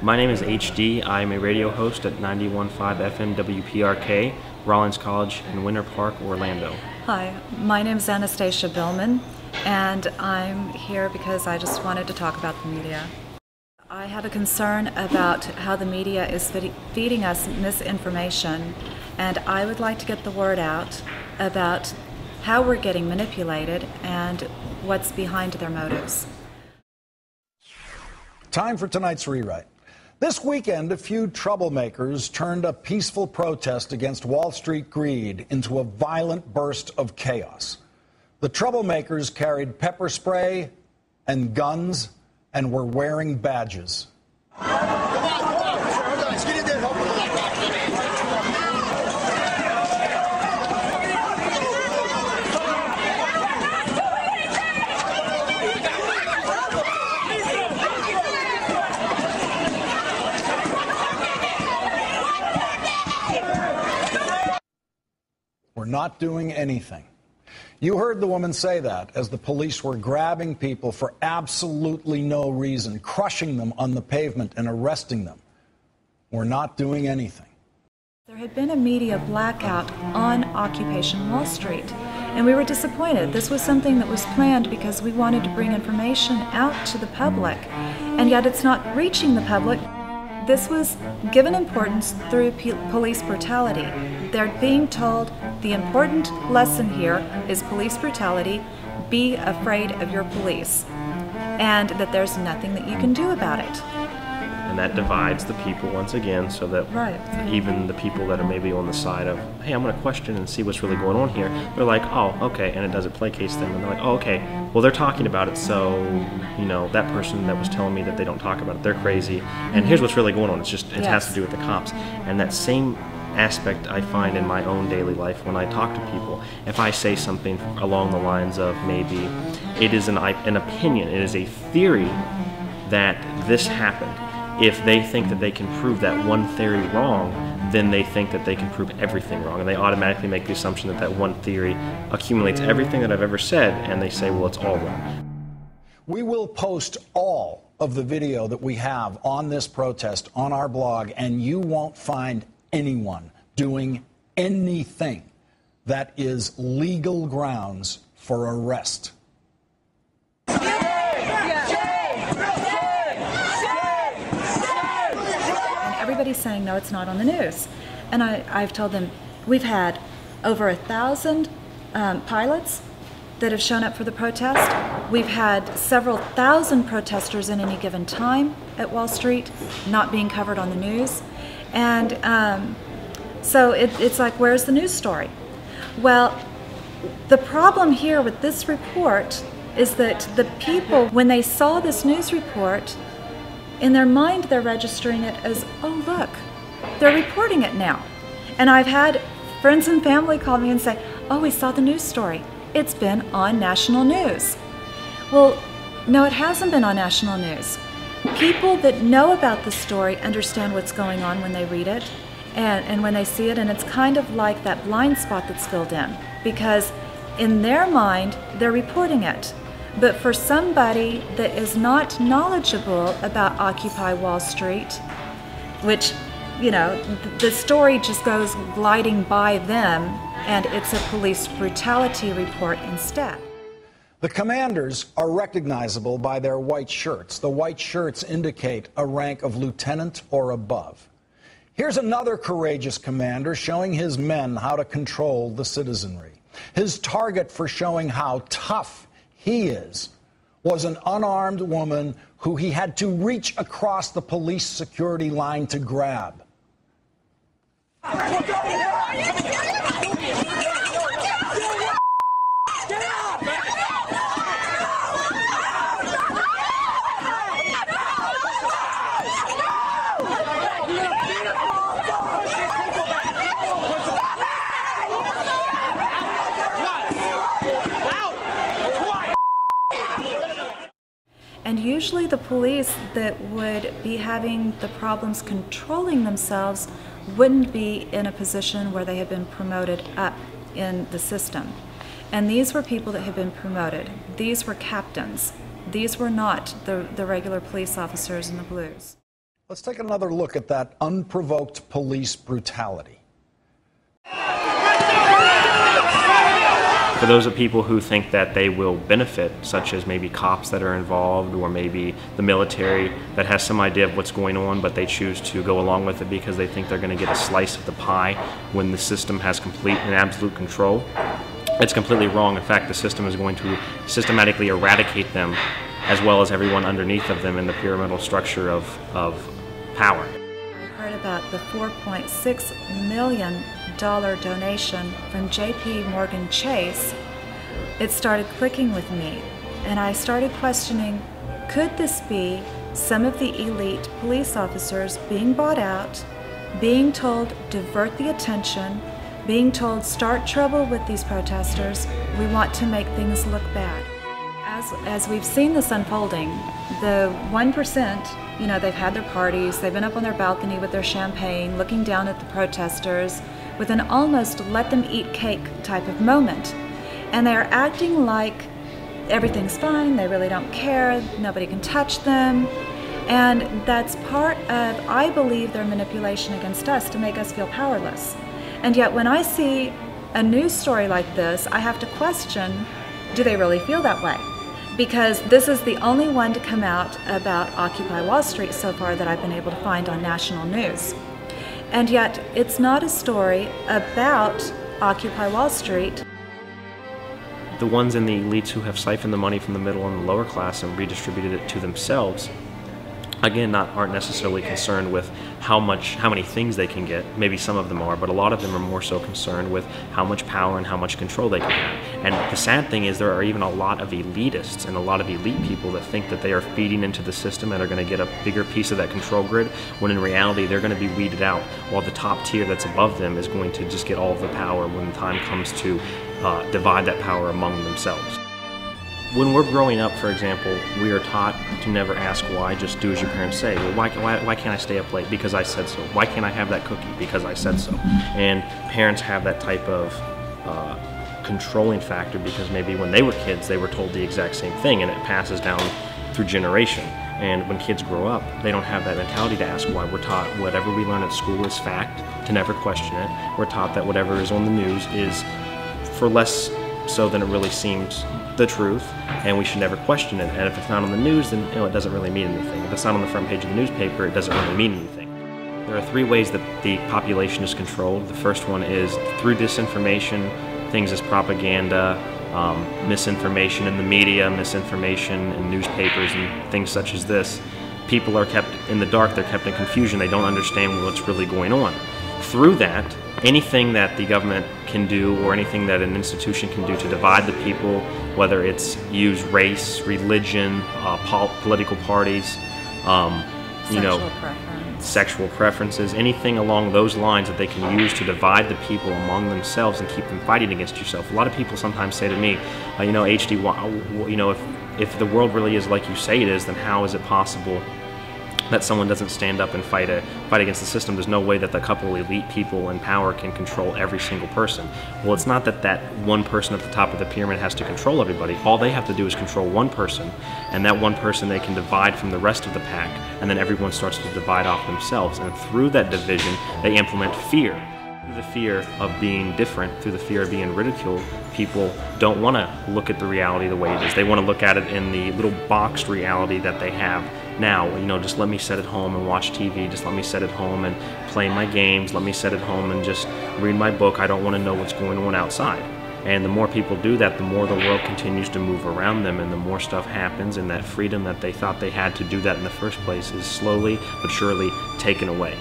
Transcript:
My name is HD. I'm a radio host at 91.5 FM WPRK, Rollins College in Winter Park, Orlando. Hi, my name is Anastasia Billman, and I'm here because I just wanted to talk about the media. I have a concern about how the media is feeding us misinformation, and I would like to get the word out about how we're getting manipulated and what's behind their motives. Time for tonight's rewrite. This weekend, a few troublemakers turned a peaceful protest against Wall Street greed into a violent burst of chaos. The troublemakers carried pepper spray and guns and were wearing badges. We're not doing anything. You heard the woman say that as the police were grabbing people for absolutely no reason, crushing them on the pavement and arresting them. We're not doing anything. There had been a media blackout on Occupation Wall Street, and we were disappointed. This was something that was planned because we wanted to bring information out to the public, and yet it's not reaching the public. This was given importance through police brutality. They're being told the important lesson here is police brutality. Be afraid of your police, and that there's nothing that you can do about it. And that divides the people once again, so that even the people that are maybe on the side of, hey, I'm going to question and see what's really going on here, they're like, oh, okay, and it doesn't placate them, and they're like, oh, okay, well, they're talking about it, so, you know, that person that was telling me that they don't talk about it, they're crazy, and here's what's really going on. It's just, it has to do with the cops. And that same aspect I find in my own daily life when I talk to people. If I say something along the lines of maybe it is an opinion, it is a theory that this happened. If they think that they can prove that one theory wrong, then they think that they can prove everything wrong. And they automatically make the assumption that that one theory accumulates everything that I've ever said, and they say, well, it's all wrong. We will post all of the video that we have on this protest on our blog, and you won't find anyone doing anything that is legal grounds for arrest. Everybody's saying, no, it's not on the news. And I've told them, we've had over 1,000 pilots that have shown up for the protest. We've had several thousand protesters in any given time at Wall Street not being covered on the news. And so it's like, where's the news story? Well, the problem here with this report is that the people, when they saw this news report, in their mind, they're registering it as, oh, look, they're reporting it now. And I've had friends and family call me and say, oh, we saw the news story. It's been on national news. Well, no, it hasn't been on national news. People that know about the story understand what's going on when they read it and when they see it, and it's kind of like that blind spot that's filled in, because in their mind, they're reporting it. But for somebody that is not knowledgeable about Occupy Wall Street, which, you know, the story just goes gliding by them, and it's a police brutality report instead. The commanders are recognizable by their white shirts. The white shirts indicate a rank of lieutenant or above. Here's another courageous commander showing his men how to control the citizenry. His target for showing how tough he is was an unarmed woman who he had to reach across the police security line to grab. And usually the police that would be having the problems controlling themselves wouldn't be in a position where they had been promoted up in the system. And these were people that had been promoted. These were captains. These were not the regular police officers in the blues. Let's take another look at that unprovoked police brutality. For those of people who think that they will benefit, such as maybe cops that are involved or maybe the military that has some idea of what's going on, but they choose to go along with it because they think they're going to get a slice of the pie when the system has complete and absolute control, it's completely wrong. In fact, the system is going to systematically eradicate them as well as everyone underneath of them in the pyramidal structure of power. I heard about the $4.6 million donation from J.P. Morgan Chase. It started clicking with me, and I started questioning, could this be some of the elite police officers being bought out, being told divert the attention, being told start trouble with these protesters, we want to make things look bad. As we've seen this unfolding, the 1%, you know, they've had their parties, they've been up on their balcony with their champagne, looking down at the protesters, with an almost let them eat cake type of moment. And they're acting like everything's fine, they really don't care, nobody can touch them. And that's part of, I believe, their manipulation against us to make us feel powerless. And yet when I see a news story like this, I have to question, do they really feel that way? Because this is the only one to come out about Occupy Wall Street so far that I've been able to find on national news. And yet, it's not a story about Occupy Wall Street. The ones in the elites who have siphoned the money from the middle and the lower class and redistributed it to themselves, again, aren't necessarily concerned with how many things they can get. Maybe some of them are, but a lot of them are more so concerned with how much power and how much control they can have. And the sad thing is there are even a lot of elitists and a lot of elite people that think that they are feeding into the system and are going to get a bigger piece of that control grid, when in reality they're going to be weeded out, while the top tier that's above them is going to just get all of the power when the time comes to divide that power among themselves. When we're growing up, for example, we are taught to never ask why, just do as your parents say. Well, why can't I stay up late? Because I said so. Why can't I have that cookie? Because I said so. And parents have that type of controlling factor because maybe when they were kids, they were told the exact same thing, and it passes down through generation. And when kids grow up, they don't have that mentality to ask why. We're taught whatever we learn at school is fact, to never question it. We're taught that whatever is on the news is for less so than it really seems the truth, and we should never question it. And if it's not on the news, then it doesn't really mean anything. If it's not on the front page of the newspaper, it doesn't really mean anything. There are three ways that the population is controlled. The first one is through disinformation, things as propaganda, misinformation in the media, misinformation in newspapers, and things such as this. People are kept in the dark, they're kept in confusion, they don't understand what's really going on. Through that, anything that the government can do or anything that an institution can do to divide the people, whether it's use race, religion, political parties, sexual preferences, anything along those lines that they can use to divide the people among themselves and keep them fighting against yourself. A lot of people sometimes say to me, HD, if the world really is like you say it is, then how is it possible that someone doesn't stand up and fight against the system? There's no way that the couple of elite people in power can control every single person. Well, it's not that one person at the top of the pyramid has to control everybody. All they have to do is control one person, and that one person they can divide from the rest of the pack, and then everyone starts to divide off themselves. And through that division, they implement fear. Through the fear of being different, through the fear of being ridiculed, people don't want to look at the reality the way it is. They want to look at it in the little boxed reality that they have now. Just let me sit at home and watch TV, just let me sit at home and play my games, let me sit at home and just read my book, I don't want to know what's going on outside. And the more people do that, the more the world continues to move around them, and the more stuff happens, and that freedom that they thought they had to do that in the first place is slowly but surely taken away.